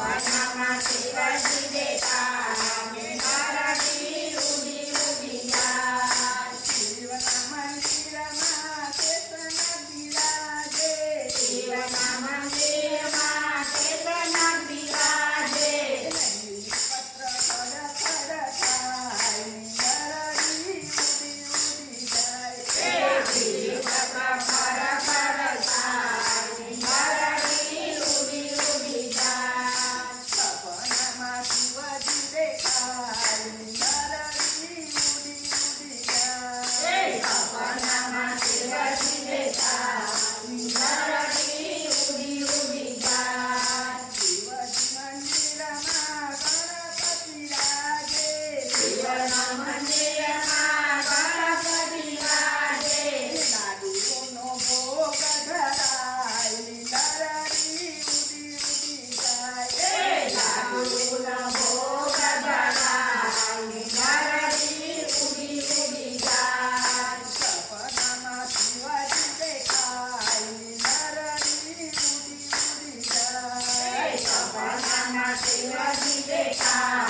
સપનામાં શિવજી દેખાય નારદી ઉડી ઉડી જાય શિવના મંદિરમાં કૃષ્ણ બિરાજે શિવના મંદિરમાં કૃષ્ણ બિરાજે પત્ર ફર ફર થાય નારદી ઉડી ઉડી જાય પત્ર પર પર થાય નારદી ઉડી ઉડી જાય સપનામાં શિવજી દેખાય નારદી ઉડી ઉડી જાય સપનામાં શિવજી દેખાય નારદી ઉડી ઉડી જાય શિવજી મંદિરમાં ગણપતિ રાજે શિવના મંદિરમાં ગણપતિ રાજે લાડુનો ભોગ ધરાય નારદી ઉડી ઉડી જાય લાડુનો ભોગ ધરાય નારદી ઉડી ઉડી જાય સપનામાં શિવજી દેખાય નારદી ઉડી ઉડી જાય સપનામાં શિવજી દેખાય